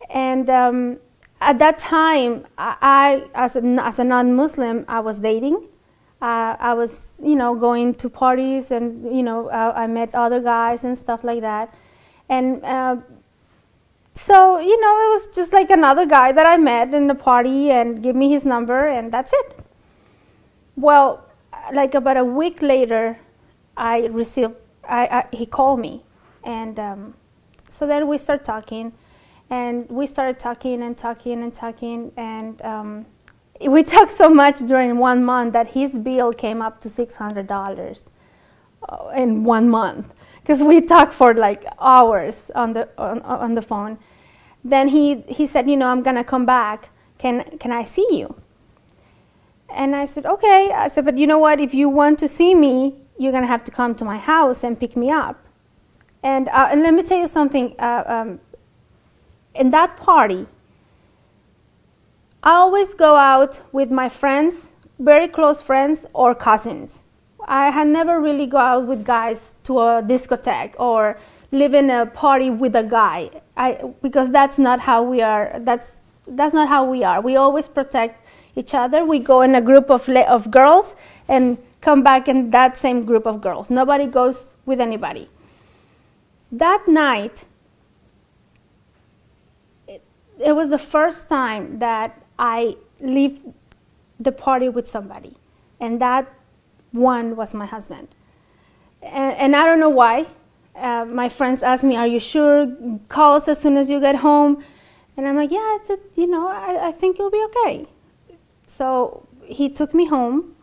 And at that time, as a non-Muslim, I was dating. I was, going to parties, and I met other guys and stuff like that. And so it was just like another guy that I met in the party and gave me his number, and that's it. Well, like about a week later, he called me, and so then we started talking. And we started talking and talking and talking, and we talked so much during 1 month that his bill came up to $600 in 1 month, because we talked for like hours on the phone. Then he said, I'm gonna come back. Can I see you? And I said, okay. I said, but you know what? If you want to see me, you're gonna have to come to my house and pick me up. And let me tell you something. In that party, I always go out with my friends, very close friends, or cousins. I had never really go out with guys to a discotheque or live in a party with a guy, because that's not how we are. That's not how we are. We always protect each other. We go in a group of girls and come back in that same group of girls. Nobody goes with anybody. That night, it was the first time that I leave the party with somebody, and that one was my husband. And I don't know why. My friends asked me, "Are you sure? Call us as soon as you get home." And I'm like, "Yeah, I think you'll be okay." So he took me home.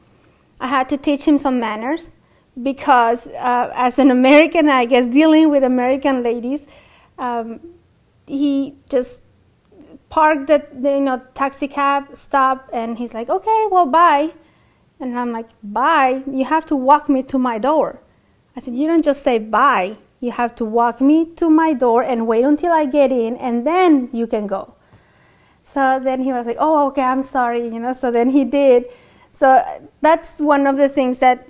I had to teach him some manners, because as an American, I guess, dealing with American ladies, he just parked the taxi cab, stopped, and he's like, "Okay, well, bye." And I'm like, "Bye? You have to walk me to my door." I said, "You don't just say bye. You have to walk me to my door and wait until I get in, and then you can go." So then he was like, "Oh, okay, I'm sorry," So then he did. So that's one of the things that,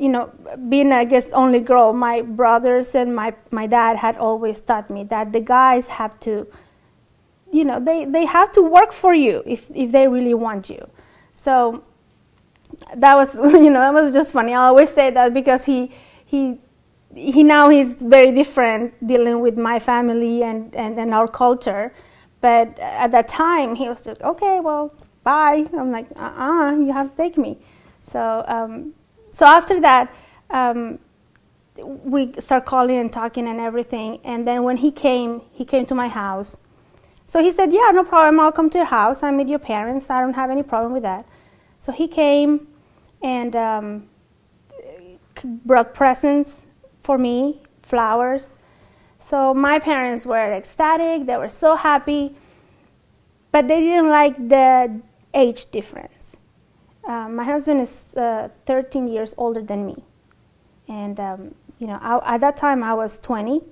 being, I guess, only girl, my brothers and my dad had always taught me that the guys have to, they have to work for you if they really want you. So that was, it was just funny. I always say that because he now he's very different dealing with my family and our culture. But at that time, he was just, "Okay, well, bye." I'm like, you have to take me. So after that, we start calling and talking and everything. And then when he came to my house. So he said, "Yeah, no problem. I'll come to your house. I meet your parents. I don't have any problem with that." So he came and brought presents for me, flowers. So my parents were ecstatic. They were so happy. But they didn't like the age difference. My husband is 13 years older than me. And, at that time I was 20.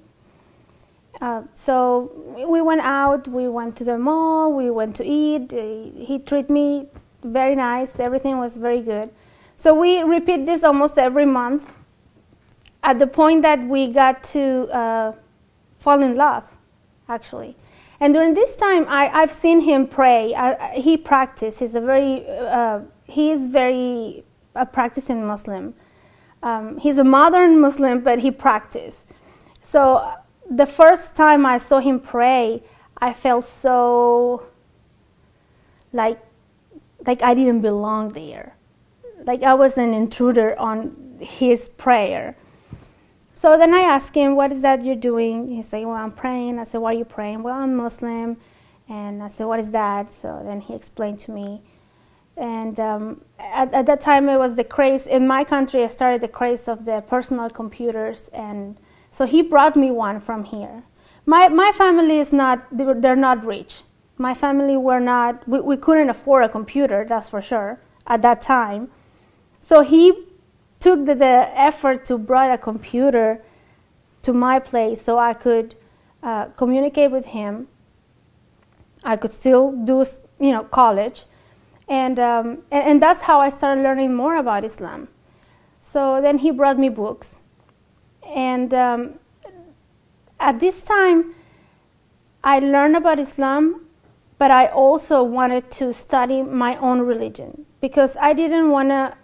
So we went out, we went to the mall, we went to eat. He treated me very nice. Everything was very good. So we repeat this almost every month, at the point that we got to fall in love, actually. And during this time, I've seen him pray. He practiced. He is very a practicing Muslim. He's a modern Muslim, but he practiced. So the first time I saw him pray, I felt so like I didn't belong there. Like I was an intruder on his prayer. So then I asked him, "What is that you're doing?" He said, "Well, I'm praying." I said, "Why are you praying?" "Well, I'm Muslim." And I said, "What is that?" So then he explained to me. And at that time, it was the craze. In my country, I started the craze of the personal computers. And so he brought me one from here. My family is not, they're not rich. My family were not, we couldn't afford a computer, that's for sure, at that time. So he took the effort to bring a computer to my place so I could communicate with him. I could still do, college. And that's how I started learning more about Islam. So then he brought me books. And at this time, I learned about Islam but I also wanted to study my own religion, because I didn't want to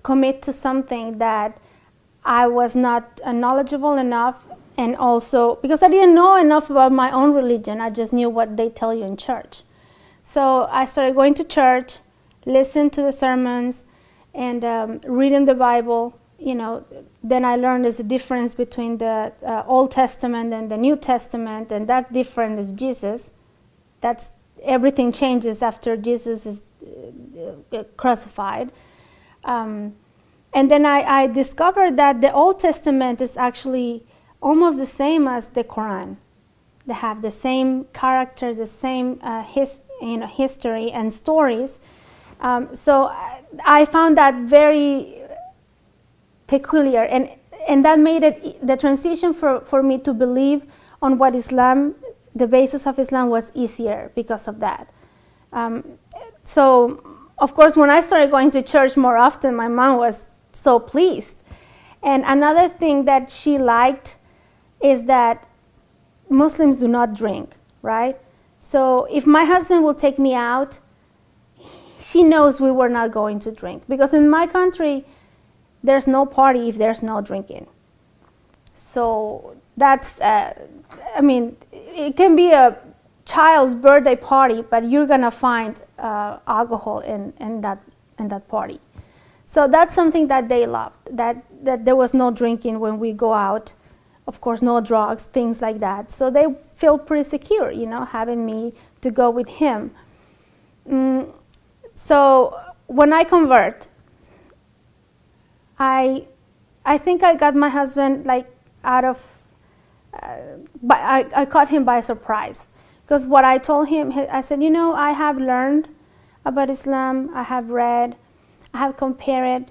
commit to something that I was not knowledgeable enough, and also because I didn't know enough about my own religion. I just knew what they tell you in church. So I started going to church, listening to the sermons, and reading the Bible. You know, then I learned there's a difference between the Old Testament and the New Testament, and that difference is Jesus. That's everything changes after Jesus is crucified. And then I discovered that the Old Testament is actually almost the same as the Quran. They have the same characters, the same history and stories. So I found that very peculiar, and that made it the transition for me to believe on what Islam, the basis of Islam, was easier because of that. So of course, when I started going to church more often, my mom was so pleased. And another thing that she liked is that Muslims do not drink, right? So if my husband will take me out, she knows we were not going to drink, because in my country, there's no party if there's no drinking. So that's, I mean, it can be a child's birthday party, but you're gonna find alcohol in that party. So that's something that they loved, that there was no drinking when we go out. Of course, no drugs, things like that. So they feel pretty secure, you know, having me to go with him. So when I convert, I think I got my husband like out of, I caught him by surprise. Because what I told him, I said, you know, I have learned about Islam, I have read, I have compared,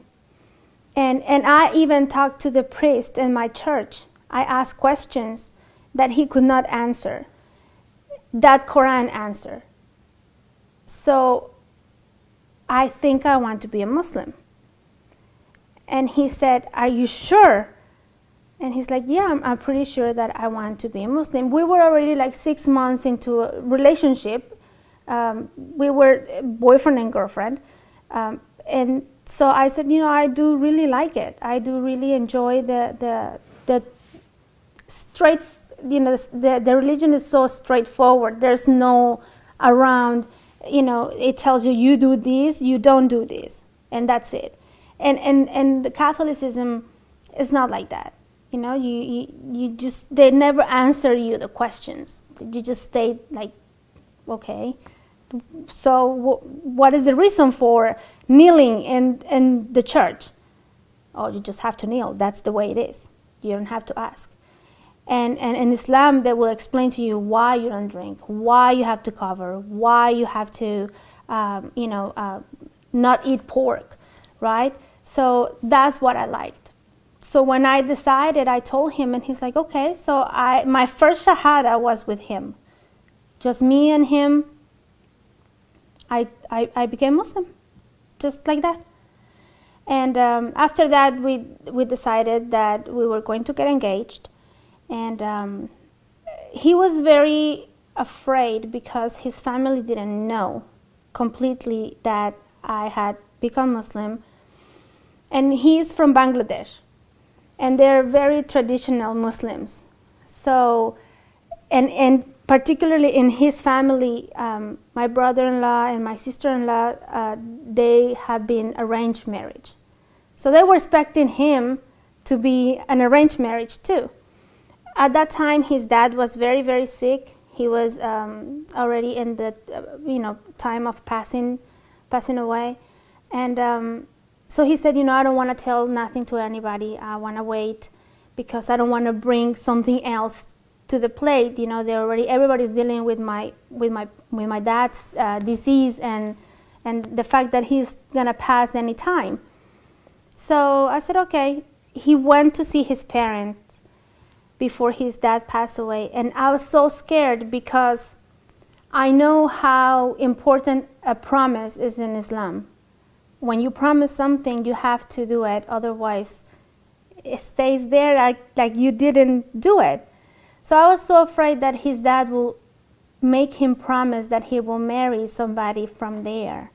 and I even talked to the priest in my church. I asked questions that he could not answer, that Quran answer. So I think I want to be a Muslim. And he said, are you sure? And he's like, yeah, I'm pretty sure that I want to be a Muslim. We were already like 6 months into a relationship. We were boyfriend and girlfriend. And so I said, you know, I do really like it. I do really enjoy the straight, you know, the religion is so straightforward. There's no around, you know, it tells you, you do this, you don't do this, and that's it. And the Catholicism is not like that. You know, you just, they never answer you the questions. You just stay like, okay, so what is the reason for kneeling in the church? Oh, you just have to kneel. That's the way it is. You don't have to ask. And in Islam, they will explain to you why you don't drink, why you have to cover, why you have to, you know, not eat pork, right? So that's what I liked. So when I decided, I told him, and he's like, okay. So my first shahada was with him, just me and him. I became Muslim, just like that. And after that, we decided that we were going to get engaged. And he was very afraid because his family didn't know completely that I had become Muslim. And he's from Bangladesh, and they're very traditional Muslims. So, and particularly in his family, my brother-in-law and my sister-in-law, they have been arranged marriage. So they were expecting him to be an arranged marriage too. At that time, his dad was very, very sick. He was already in the, you know, time of passing away. And so he said, you know, I don't want to tell nothing to anybody. I want to wait because I don't want to bring something else to the plate. You know, everybody's dealing with my dad's disease and the fact that he's gonna pass any time. So I said, okay. He went to see his parents before his dad passed away, and I was so scared because I know how important a promise is in Islam. When you promise something, you have to do it, otherwise it stays there like you didn't do it. So I was so afraid that his dad will make him promise that he will marry somebody from there.